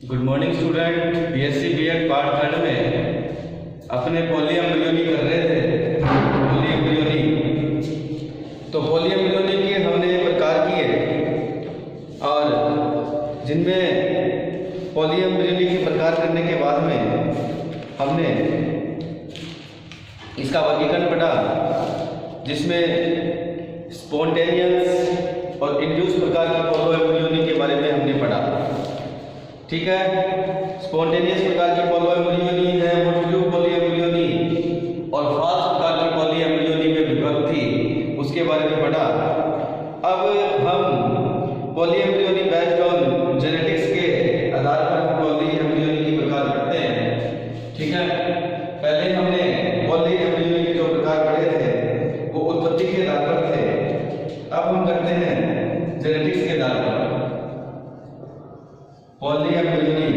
Good morning student. BSc BEd part third में अपने poly embryony कर रहे थे। पॉली एम्ब्रियोनी तो पॉली एम्ब्रियोनी के हमने प्रकार किए और जिनमें पॉली एम्ब्रियोनी के प्रकार करने के बाद में हमने इसका वर्गीकरण पढ़ा, जिसमें स्पॉन्टेनियस और इंड्यूस प्रकार की पॉली एम्ब्रियोनी के बारे में हमने पढ़ा। ठीक है, स्पॉन्टेनियस प्रकार की पॉली एम्ब्रियोनी है मोटिल्यूब पॉली एम्ब्रियोनी और फाल्स प्रकार की पॉली एम्ब्रियोनी में विभक्त थी, उसके बारे में पढ़ा। अब हम poly embryony based on genetics के आधार पर पॉली एम्ब्रियोनी की प्रकार पढ़ते हैं। ठीक है, पहले हमने पॉली एम्ब्रियोनी के जो प्रकार पढ़े थे वो उत्पत्ति के आधार पर थे। अब हम करते हैं जेनेटिक्स के आधार पर poly embryony.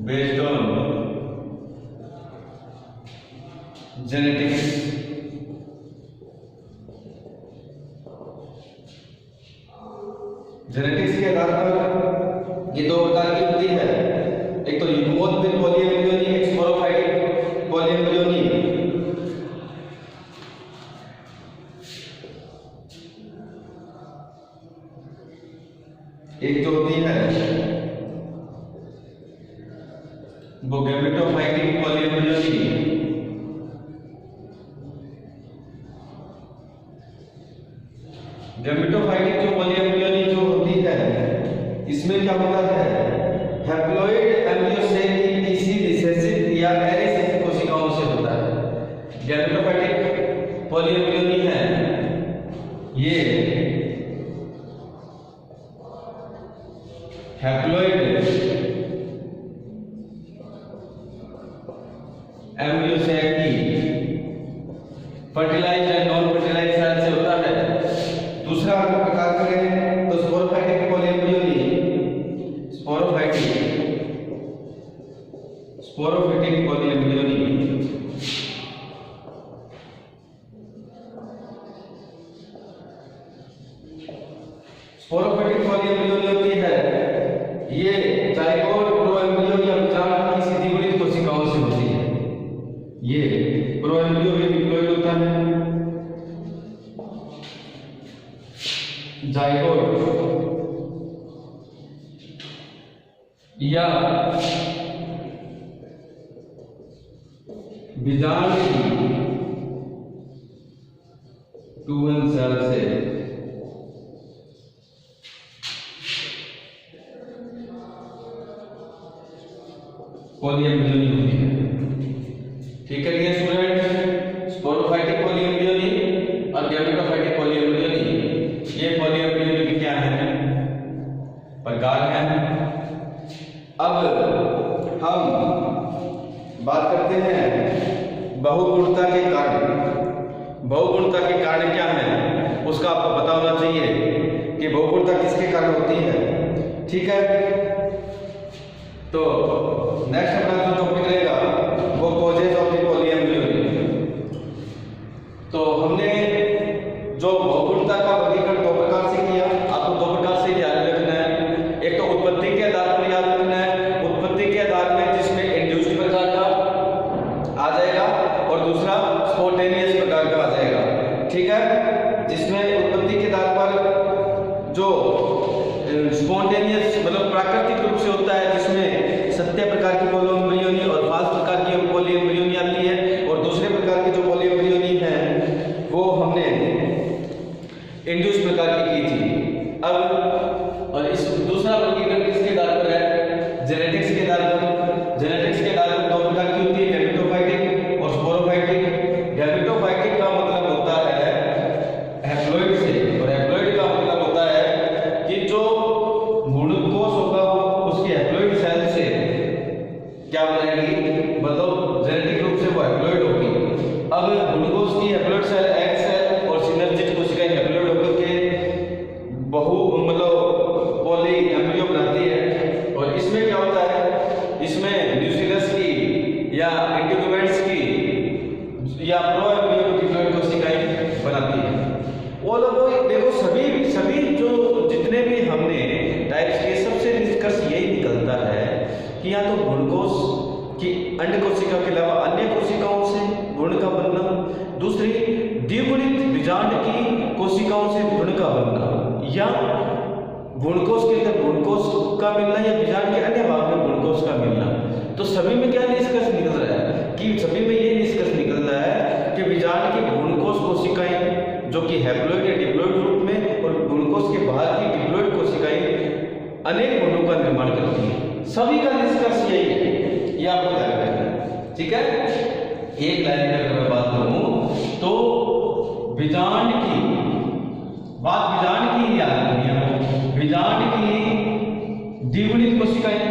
Based on genetics, genetics के आधार पर ये दो प्रकार की होती है, एक तो यूगोमोर्फिक पॉली एम्ब्रियोनी, एक स्पोरोफाइटिक पॉली एम्ब्रियोनी। एक जो होती है वो गैमेटोफाइटिक पॉली एम्ब्रियोनी, गैमेटोफाइटिक जो पॉली एम्ब्रियोनी जो होती है इसमें क्या होता है, हैप्लॉइड एम्ब्रियो से किसी रिसेसिव या एरिसेसिव कोशिकाओं से होता है। गैमेटोफाइटिक पॉली एम्ब्रियोनी है ये हैप्लॉइड एम्ब्रियो सेल की fertilised and non fertilised cell से होता है। दूसरा अगर प्रकार करें तो sporophytic poly embryony, sporophytic poly embryony sporophytic poly embryony होती है ये जाइगोट प्रोएम्ब्रियो या विचार की सीधी गुणित कोशिकाओं से होती है। ये प्रोएम्ब्रियो में डिप्लॉइड होता है, जाइगोट या बीजांड की 2n सेल से पॉली एम्ब्रियोनी होती है। ठीक है dear student, sporophytic poly embryony और गैमेटोफाइटिक पॉली एम्ब्रियोनी, ये पॉली एम्ब्रियोनी के क्या है, प्रकार हैं। अब हम बात करते हैं बहुगुणता के कारण। बहुगुणता के कारण क्या है उसका आपको पता होना चाहिए कि बहुगुणता किसके कारण होती है। ठीक है, तो नेक्स्ट अपना जो टॉपिक रहेगा वो causes of the poly embryony. तो हमने जो बहुगुणता का वर्गीकरण दो प्रकार से किया, आपको दो प्रकार से याद रखना है। एक तो उत्पत्ति के आधार पर याद रखना है, उत्पत्ति के आधार में जिसमें इंड्यूस्ड प्रकार का आ जाएगा और दूसरा स्पॉन्टेनियस प्रकार का आ जाएगा। ठीक है, जिसमें उत्पत्ति के आधार पर जो स्पॉन्टेनियस मतलब प्राकृतिक रूप से होता है, जिसमें सत्य प्रकार की पॉली एम्ब्रियोनी और फाल्स प्रकार की पॉली एम्ब्रियोनी आती है, और दूसरे प्रकार की जो पॉली एम्ब्रियोनी है वो हमने इंड्यूस प्रकार की थी। अब और इस दूसरा वर्गीकरण किसके आधार पर है, जेनेटिक्स के आधार पर। जेनेटिक्स के आधार पर दो प्रकार की होती है, गैमेटोफाइटिक और स्पोरोफाइटिक। गैमेटोफाइटिक का मतलब होता है हैप्लॉइड से, और हैप्लॉइड का मतलब होता है कि जो गुणकोष होगा उसके हैप्लॉइड सेल से क्या बनाएगी, मतलब जेनेटिक रूप से वो हैप्लॉइड होगी। अब गुणकोष की हैप्लॉइड सेल एक्स सेल और सिनर्जिक कोशिकाएं हैप्लॉइड होकर के बहु मतलब बीजांड की कोशिकाओं से भ्रूण का बनना या भ्रूणकोश के अंदर भ्रूणकोश का मिलना या बीजांड के अन्य भाग में भ्रूणकोश का मिलना। तो सभी में क्या निष्कर्ष निकल रहा है कि सभी में ये निष्कर्ष निकल रहा है कि बीजांड की भ्रूणकोश कोशिकाएं जो कि हैप्लॉइड या डिप्लॉइड रूप में और भ्रूणकोश के बाहर की डिप्लॉइड कोशिकाएं अनेक भ्रूणों का निर्माण करती हैं। सभी का निष्कर्ष यही है, ये आपको ध्यान रखना है, ठीक है। एक लाइन में अगर मैं बात करूं तो बीजांड की बात बीजांड की याद रखनी है। बीजांड की द्विगुणित कोशिकाएं,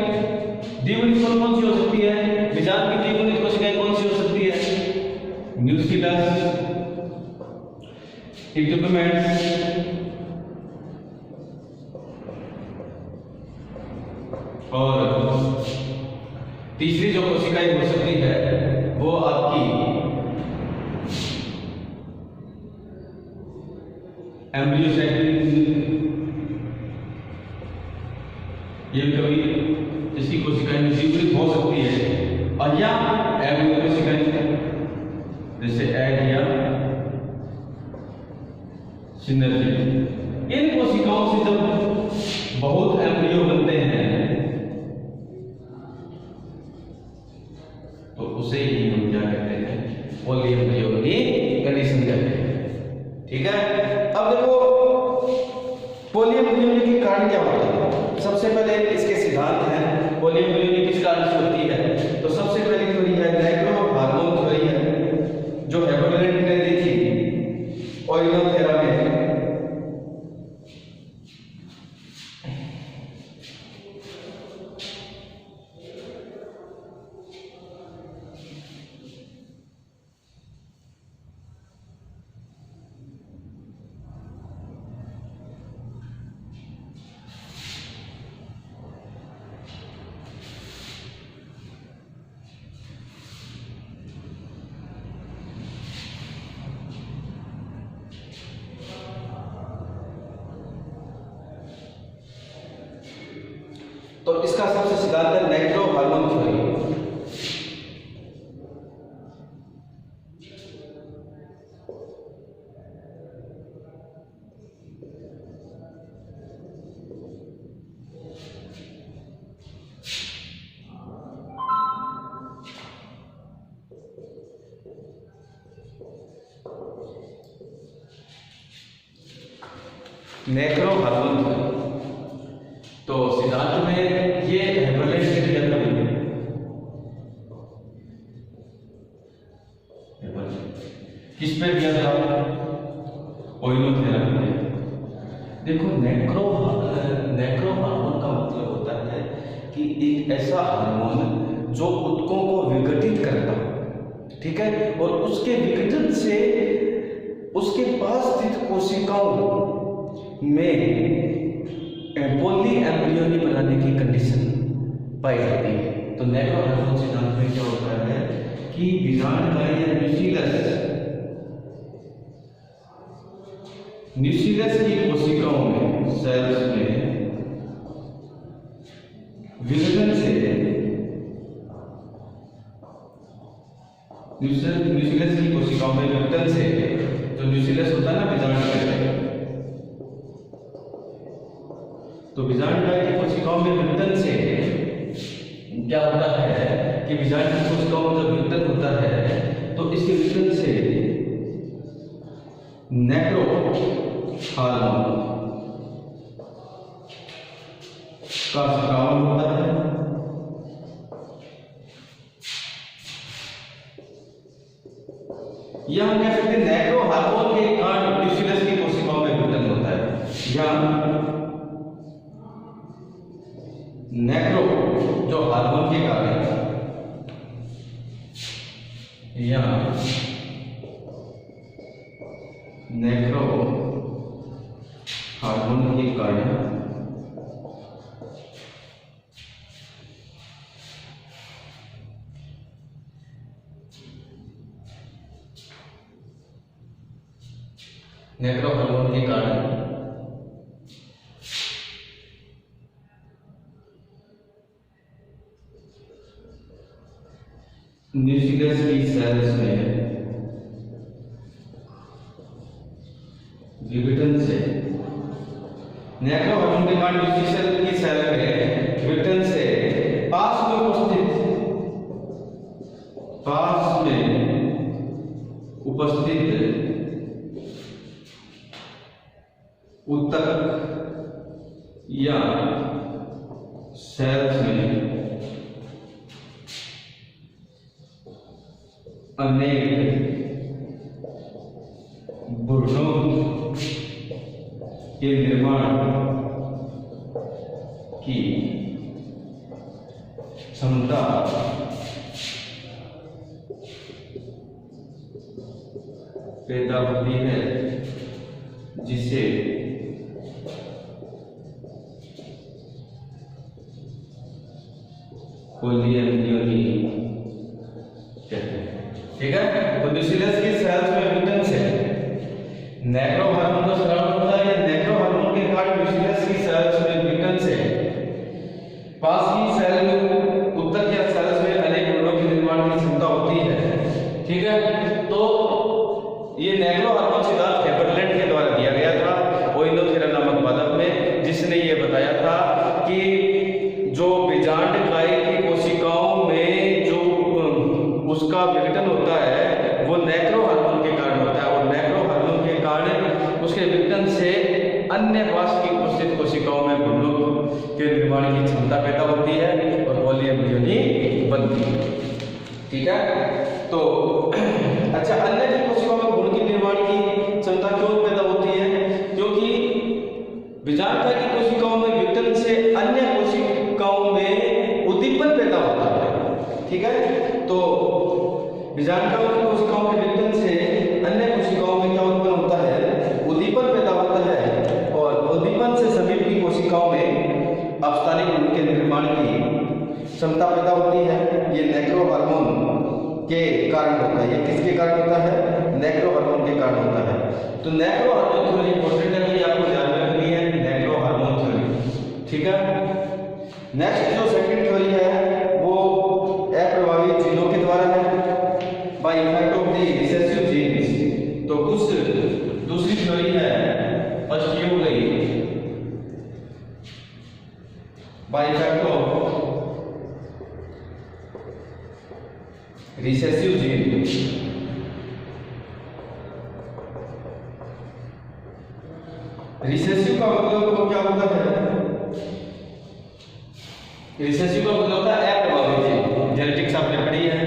द्विगुणित कौन सी हो सकती है? बीजांड की द्विगुणित कोशिकाएं कौन सी हो सकती है? न्यूक्लियस, इंटरमेट, और तीसरी जो कोशिकाएं हो सकती है वो आपकी एम्ब्रियोसाइकिल, ये भी कभी इसकी कोशिकाएं द्विगुणित हो सकती है, और या एम्ब्रियो कोशिकाएं जैसे एग या सिनर्जी। इन कोशिकाओं से जब बहुत एम्ब्रियो बनते हैं तो उसे ही हम क्या कहते हैं? पॉली एम्ब्रियो की कंडीशन कहते हैं, ठीक है। अब देखो पॉली एम्ब्रियो के कारण क्या होता है। सबसे पहले इसके सिद्धांत हैं। पॉली एम्ब्रियो किस कारण से होती है? तो सबसे पहली थ्योरी है नेक्रो हार्मोन थ्योरी है, जो हेबरलैंड ने दी थी ओइनोथेरा में। तो इसका सबसे सिद्धांत है नेक्रो हार्मोन थ्योरी। नेक्रो हार्मोन थ्योरी तो सिद्धांत में ये हेबरलैंड ने दिया था। किस पे दिया था? ओइनोथेरा पे। देखो नेक्रो हार्मोन का मतलब होता है कि एक ऐसा हार्मोन जो ऊतकों को विघटित करता है, ठीक है, और उसके विघटन से उसके पास स्थित कोशिकाओं में पॉली एम्ब्रियोनी बनाने की कंडीशन पाई जाती है। तो नेक्रो हार्मोन सिद्धांत में क्या होता है कि बीजांड का या न्यूक्लियस की कोशिकाओं में, सेल्स में विघटन से न्यूक्लियस की कोशिकाओं में विघटन से, जो न्यूक्लियस होता है ना बीजांड का, तो बीजांड की कोशिकाओं में विघटन से क्या होता है कि बीजांड की कोशिकाओं में जब विघटन होता है तो इसके विघटन से नेक्रो हार्मोन का स्राव होता है। या हम कह सकते हैं नेक्रो हार्मोन के कारण न्यूक्लियस की कोशिकाओं में विघटन होता है, या नेक्रो जो हार्मोन के कारण, या नेक्रो हार्मोन के कारण नेक्रो हार्मोन के कारण न्यूक्लियस की सेल्स में विघटन से, नेक्रो हार्मोन के कारण यूसीएल की सेल में विघटन से पास में उपस्थित ऊतक या सेल्स में अनेक भ्रूणों के निर्माण की क्षमता पैदा होती है, जिसे पोलिएम्ब्रियोनी कहते हैं। ठीक है, तो न्यूक्लियस की सेल्स में विघटन से नेक्रो हार्मोन का स्राव होता है। नेक्रो हार्मोन के कारण न्यूक्लियस की सेल्स में विघटन से पास की सेल में ऊतक या सेल्स में अनेक भ्रूणों के निर्माण की क्षमता होती है। ठीक है, तो ये नेक्रो हार्मोन सिद्धांत हेबरलैंड के द्वारा दिया गया था ओइनोथेरा नामक पादप में, जिसने ये बताया था कि जो बीजांड काय की कोशिकाओं में जो उसका विघटन होता है वो नेक्रो हार्मोन के कारण होता है, और नेक्रो हार्मोन के कारण उसके विघटन से अन्य पास की उपस्थित कोशिकाओं में भ्रूणों के निर्माण की क्षमता पैदा होती है और पोलिएम्ब्रियोनी बनती है। ठीक है, तो अच्छा, अन्य की कोशिकाओं में भ्रूण के निर्माण की क्षमता क्यों पैदा होती है? क्योंकि बीजांड की कोशिकाओं में विघटन से अन्य कोशिकाओं में उद्दीपन पैदा होता है। ठीक है, तो बीजांड की कोशिकाओं के विघटन से अन्य कोशिकाओं में क्या उत्पन्न होता है? उद्दीपन पैदा होता है, और उद्दीपन से समीप की कोशिकाओं में अपस्थानिक भ्रूण के निर्माण की क्षमता पैदा होती है। ये नेक्रो हार्मोन के कारण होता है। ये किसके कारण होता है? नेक्रो हार्मोन के कारण होता है। तो नेक्रो हार्मोन थ्योरी इंपॉर्टेंट है, ये आपको ध्यान में रखनी है, नेक्रो हार्मोन थ्योरी। ठीक है, नेक्स्ट जो सेकंड थ्योरी है वो अप्रभावित जीनों के द्वारा है, by effect of the recessive genes. तो उस दूसरी थ्योरी है फर्स्ट ये हो गई by effect of recessive gene. Recessive का मतलब क्या होता है? रिसेसिव का मतलब होता है अप्रभावित जीन। जेनेटिक्स आपने पढ़ी है,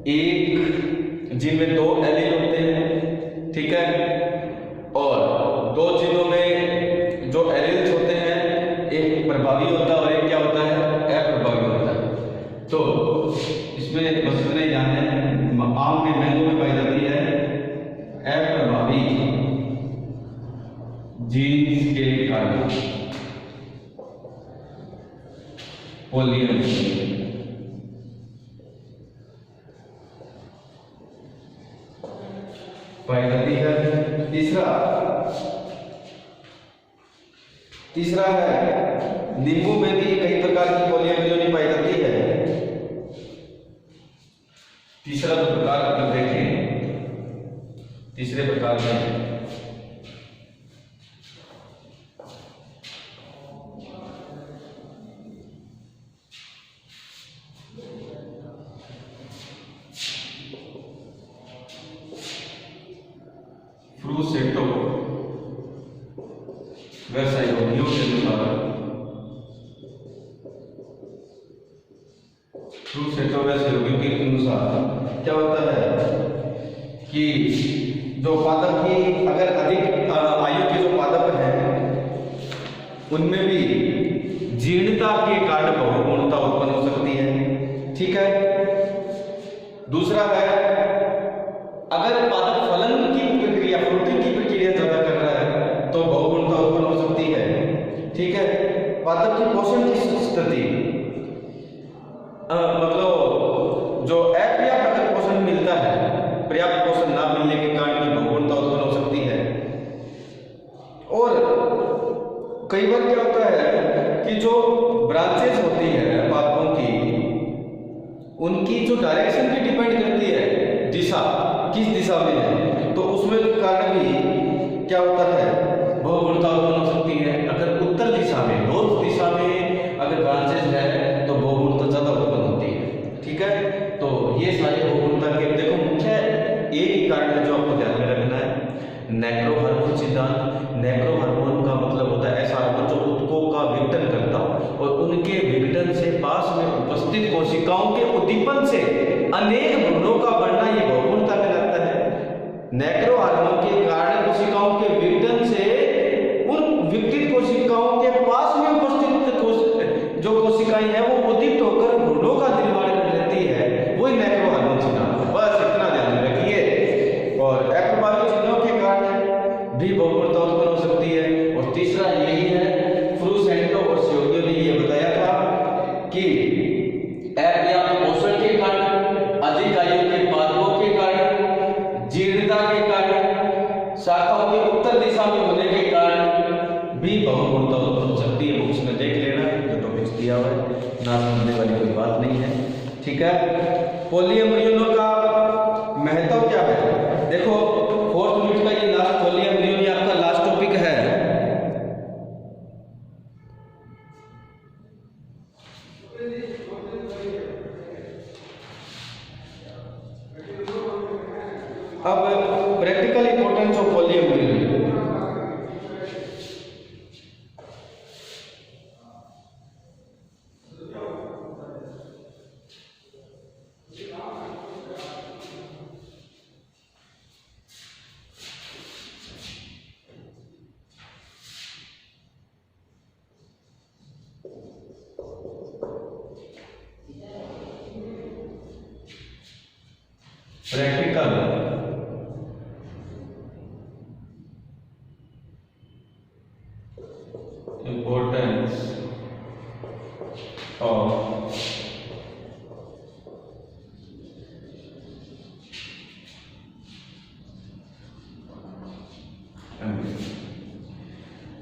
एक जीन में 2 एलील होते हैं। ठीक है, और 2 जीनों में जो एलील्स होते हैं, एक प्रभावी होता है और एक क्या होता है? अप्रभावी होता है। तो इसमें बस इतना ही ध्यान है, आम में मैंगो में पाई जाती है अप्रभावी जीन्स के कारण पोलिएम्ब्रियोनी। पाई जाती है। तीसरा है नींबू में भी कई प्रकार की पोलिएम्ब्रियोनी पाई जाती है। तीसरा जो प्रकार अगर देखें, तीसरे प्रकार में फ्रूसेटो वैसाइयोनियो के अनुसार, फ्रूसेटो वैसाइयोनियो के अनुसार क्या होता है कि जो पादप की अगर अधिक आयु के जो पादप हैं उनमें भी जीर्णता के कारण बहुगुणता उत्पन्न हो सकती है। ठीक है, दूसरा है अगर पादप फलन की प्रक्रिया, फ्रूटिंग की प्रक्रिया ज्यादा कर रहा है तो बहुगुणता उत्पन्न हो सकती है। ठीक है, पादप की पोषण की स्थिति, मतलब जो अपर्याप्त अगर पोषण मिलता है, पर्याप्त पोषण ना मिलने के कारण भी बहुगुणता उत्पन्न हो सकती है। और कई बार क्या होता है कि जो ब्रांचेस होती है पादपों की, उनकी जो डायरेक्शन भी डिपेंड करती है, दिशा किस दिशा में है, तो उसमें कारण भी क्या होता है, बहुगुणता उत्पन्न हो सकती है। अगर उत्तर दिशा में, नॉर्थ दिशा में अगर ब्रांचेस है तो बहुगुणता ज्यादा उत्पन्न होती है। ठीक है, तो ये सारे बहुगुणता के देखो मुख्य एक ही कारण है जो आपको ध्यान में रखना है, नेक्रो हार्मोन सिद्धांत। नेक्रो हार्मोन का मतलब होता है ऐसा हार्मोन जो ऊतकों का विघटन करता हो और उनके विघटन से पास में उपस्थित कोशिकाओं के उद्दीपन से अनेक भ्रूणों का बढ़ना ये बहुगुणता कहलाता है। नेक्रो हार्मोन के कारण कोशिकाओं के विघटन से उन विकसित कोशिकाओं के पास में उपस्थित जो कोशिकाएं हैं वो उद्दीप्त होकर भ्रूणों का निर्माण कर लेती है, वही नेक्रो हार्मोन सिद्धांत। बस इतना ध्यान में रखिए। और अप्रभावी चिन्हों के कारण भी बहुगुणता उत्पन्न हो सकती है। और तीसरा यही है, फ्रूसेंटो और सहयोगियों ने ये बताया था कि अपर्याप्त पोषण के कारण, अधिक आयु के पादपों के कारण, जीर्णता के कारण, शाखाओं के उत्तर दिशा में होने के कारण भी बहुगुणता उत्पन्न हो सकती है। बुक्स में देख लेना, जो टॉपिक्स दिया हुआ है, ना समझने वाली कोई बात नहीं है। ठीक है, पॉलीएम्ब्रियोनों का महत्व क्या है? देखो 4th यूनिट का ये लास्ट पॉलीएम्ब्रियोनी आपका लास्ट टॉपिक है। अब practical importance of polyembryony. Practical importance of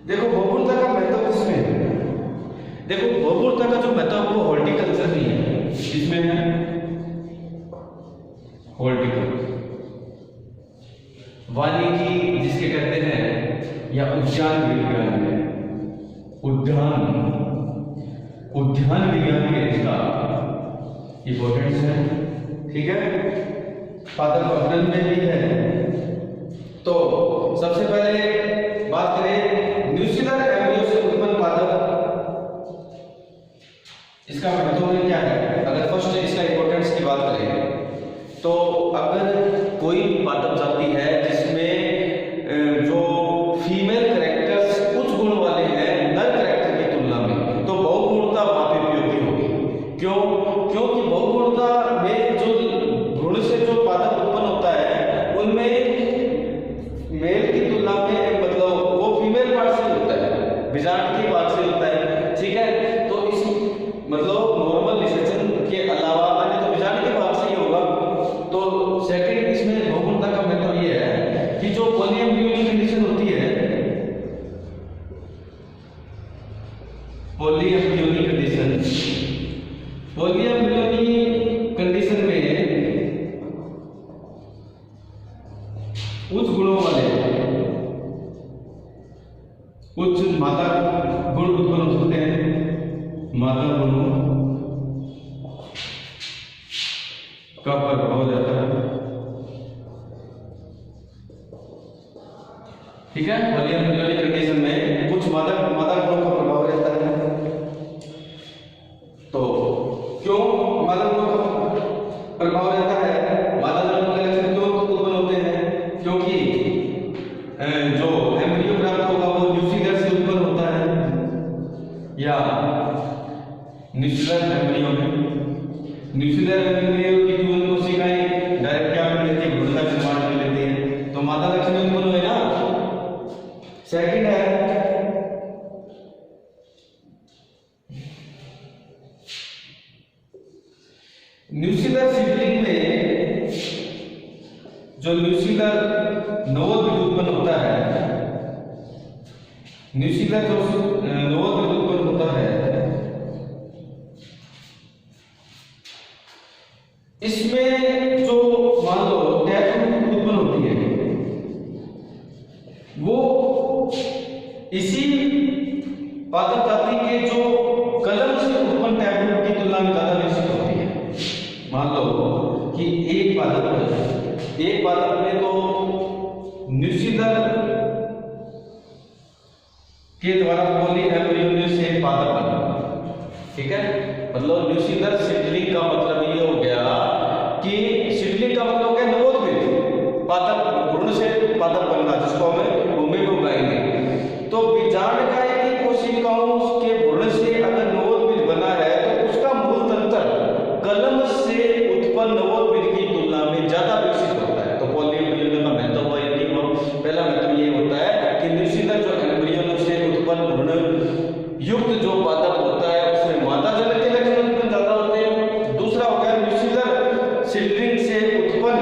देखो बहुगुणता का महत्व किसमें है? देखो बहुगुणता का जो महत्व है वो हॉर्टिकल्चर में है। किसमें है? हॉर्टिकल्चर, वानिकी जिसके कहते हैं, या उद्यान विज्ञान में, उद्यान विज्ञान में इसका इंपॉर्टेंस है। ठीक है, पादप अध्ययन में भी है। तो सबसे पहले बात करें न्यूक्लियर एम्ब्रियो से उत्पन्न पादप, इसका महत्व क्या है? अगर फर्स्ट इसका इंपॉर्टेंस की बात करें तो अगर कोई पादप जाति है जिसमें जो फीमेल कैरेक्टर्स कुछ गुण वाले हैं नर कैरेक्टर की तुलना में, तो बहुगुणता वहां पे उपयोगी होगी। क्यों? क्योंकि बहुगुणता में जो भ्रूण से जो पादप उत्पन्न होता है उनमें मेल की तुलना में मतलब वो फीमेल पार्ट से होता है, बीजांड के पार्ट से होता है। ठीक है, तो इस मतलब नॉर्मल निषेचन के अलावा अन्य तो बीजांड के पार्ट से ही होगा। तो सेकंड इसमें बहुगुणता का मतलब ये है कि जो पॉलीएम्ब्रियोनिक कंडीशन होती है, पॉलीएम्ब्रियोनिक कंडीशन में उच्च गुणों वाले उच्च मादा गुण उत्पन्न हो सकते हैं। मादा गुणों का प्रभाव हो जाता है। ठीक है, पॉलीएम्ब्रियोनिक कंडीशन में कुछ मादा गुणों का प्रभाव रहता है। तो क्यों मादा गुणों का प्रभाव रहता है? मादा गुणों के लक्षण क्यों उत्पन्न होते हैं? क्योंकि जो एम्ब्रियो प्राप्त होगा वो न्यूक्लियर से उत्पन्न होता है, या न्यूक्लियर एम्ब्रियो की ट्यूब कोशिकाएं डायरेक्ट क्या कर लेती है? भ्रूण का निर्माण कर लेती है। तो मादा लक्षण उत्पन्न हुए ना। सेकंड है न्यूक्लियर सिबलिंग में जो न्यूक्लियर नवोद्भिद उत्पन्न होता है, न्यूक्लियर जो नवोद्भिद उत्पन्न होता है, इसमें जो मान लो टैग उत्पन्न होती है वो इसी पादप जाति के जो कलम से उत्पन्न टैबलेट की तुलना में ज्यादा विकसित होती है। मान लो कि एक पादप में तो न्यूसीलर के द्वारा पॉली एम्ब्रियो से एक पादप बना, ठीक है। मतलब न्यूसीलर सीडलिंग का मतलब ये हो गया कि सीडलिंग का मतलब हो गया नवोद्भिद पादप, भ्रूण से पादप बनना, जिसको हमें भूमि में उगाएंगे। तो बीजांडकाय की कोशिकाओं के भ्रूण से अगर नवोद्भिद बना है तो उसका मूल तंत्र कलम से उत्पन्न नवोद्भिद की तुलना में ज्यादा विकसित होता है। तो पॉली एम्ब्रियो का महत्व हुआ, यानी पहला महत्व ये होता है कि न्यूसीलर जो एम्ब्रियो से उत्पन्न भ्रूण युक्त जो पादप होता है उसमें मादा जनक के लक्षण उत्पन्न ज्यादा होते हैं। दूसरा हो गया न्यूसीलर सीडलिंग से उत्पन्न,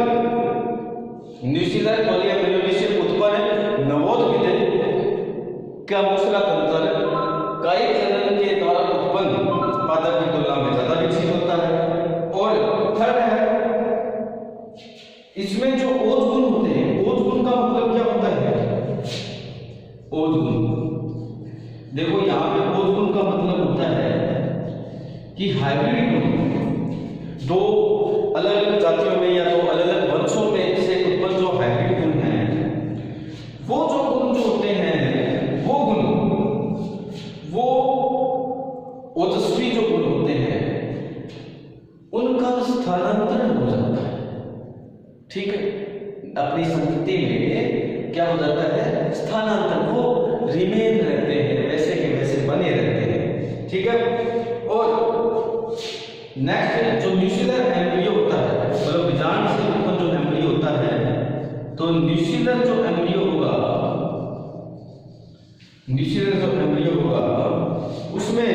न्यूसीलर पॉली एम्ब्रियो से उत्पन्न नवोद्भिद का दूसरा तंत्र कायिक जनन के द्वारा उत्पन्न पादप की तुलना में ज्यादा विकसित होता है। और थर्ड है, इसमें जो ओज गुण होते हैं, ओज गुण का मतलब क्या होता है? ओज गुण, देखो यहाँ पे ओज गुण का मतलब होता है कि हाइब्रिड गुण, दो अलग अलग जातियों में या तो अलग अलग वंशों में से उत्पन्न जो हाइब्रिड गुण हैं, वो जो गुण जो होते हैं, वो गुण, वो ओजस्वी जो गुण होते हैं, उनका स्थानांतरण हो जाता है, ठीक है। अपनी संपत्ति में क्या हो जाता है? स्थानांतरण, वो रिमेन रहते हैं, वैसे के वैसे बने रहते हैं, ठीक है। और नेक्स्ट जो न्यूसीलर एम्ब्रियो होता है, मतलब बीजांड से उत्पन्न जो एम्ब्रियो होता है, तो न्यूसीलर जो एम्ब्रियो होगा, न्यूसीलर जो एम्ब्रियो होगा उसमें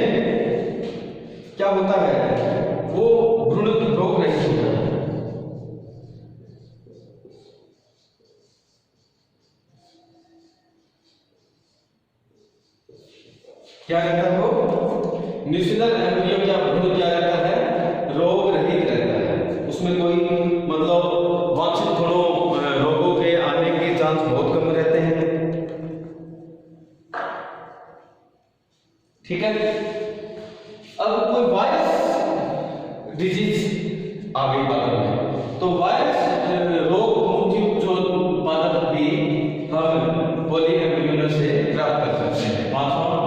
क्या होता है? वो भ्रूण रोग रहित होता है। क्या रहता है? वो न्यूसीलर एम्ब्रियो क्या भ्रूण क्या रहता है? रोग रहित रहता है। उसमें कोई मतलब वांछित गुणों रोगों के आने के चांस बहुत कम रहते हैं, ठीक है। अब कोई वायरस डिजीज आ गई पादप में, तो वायरस रोग मुक्त जो पादप भी हम पॉली एम्ब्रियो से प्राप्त कर सकते हैं। पांचवा,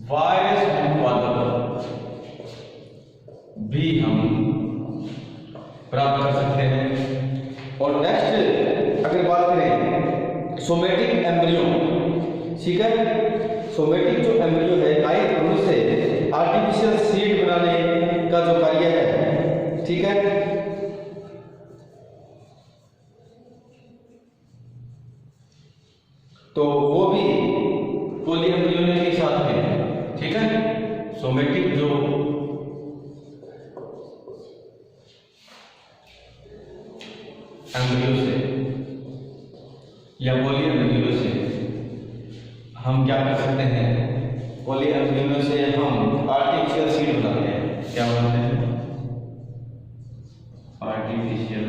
वायरस पादप भी हम प्राप्त कर सकते हैं। और नेक्स्ट अगर बात करें सोमेटिक एम्ब्रियो, ठीक है। सोमेटिक जो एम्ब्रियो है, कायिक भ्रूण से आर्टिफिशियल सीड बनाने का जो कार्य है, ठीक है। तो वो भी पॉली एम्ब्रियो के साथ में, ठीक है। सोमेटिक जो एम्ब्रियो से या पॉली एम्ब्रियो से हम क्या कर सकते हैं? पॉली एम्ब्रियो से हम आर्टिफिशियल सीड बनाते हैं। क्या बनाते हैं? आर्टिफिशियल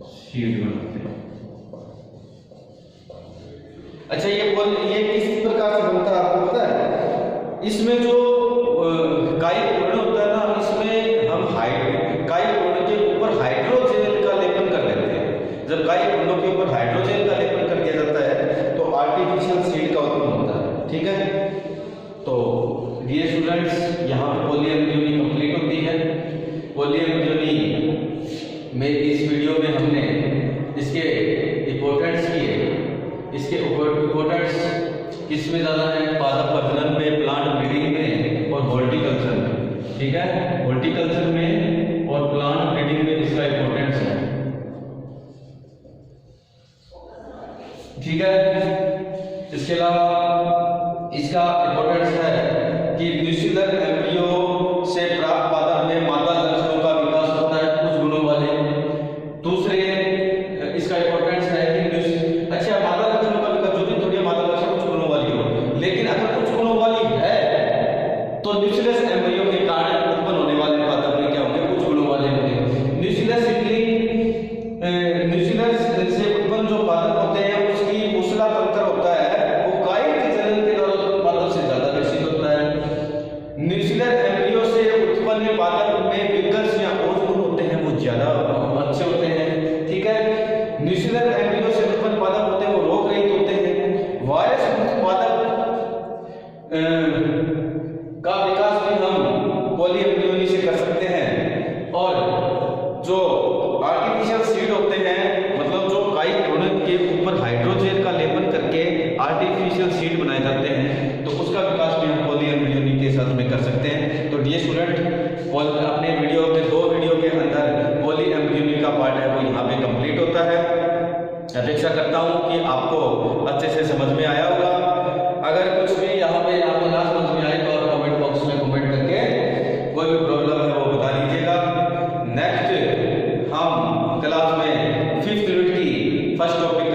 सीड बनाते हैं। अच्छा, ये किस प्रकार से बनता है आपको पता है? इसमें जो कायिक भ्रूण होता है ना, इसमें हम कायिक भ्रूण के ऊपर हाइड्रोजन का लेपन कर देते हैं। जब कायिक भ्रूणों के ऊपर हाइड्रोजन का लेपन कर दिया जाता है तो आर्टिफिशियल सीड का उत्पन्न होता है, ठीक है। तो डियर स्टूडेंट्स, यहाँ पर पॉली एम्ब्रियोनी कंप्लीट होती है। पॉली एम्ब्रियोनी में इस वीडियो में हमने इसके इंपॉर्टेंस किए। इसके इंपॉर्टेंस किसमें ज़्यादा है? पादप प्रजनन में, प्लांट ब्रीडिंग में और हॉर्टिकल्चर में, ठीक है। हॉर्टिकल्चर में और प्लांट ब्रीडिंग में इसका इंपॉर्टेंस है, ठीक है। इसके अलावा इसका इंपॉर्टेंस है कि न्यूसीलर एम्ब्रियो से प्राप्त पादप में मादा लक्षणों का विकास होता है, कुछ गुणों वाले। दूसरे इसका इंपॉर्टेंस है कि अच्छा, मादा लक्षणों का विकास, जो भी थोड़ी मादा लक्षण कुछ गुणों वाली हो, लेकिन अगर कुछ गुणों वाली है तो न्यूसीलर एम्ब्रियो के कारण उत्पन्न होने वाले पादप में क्या होंगे? कुछ गुणों वाले होंगे। न्यूसीलर सीडलिंग, न्यूसीलर से उत्पन्न जो पादप अपेक्षा करता हूँ कि आपको अच्छे से समझ में आया होगा। अगर कुछ भी यहाँ पे आपको ना समझ में आए तो आप कमेंट बॉक्स में कमेंट करके कोई भी प्रॉब्लम है वो बता दीजिएगा। नेक्स्ट हम क्लास में 5th यूनिट की फर्स्ट टॉपिक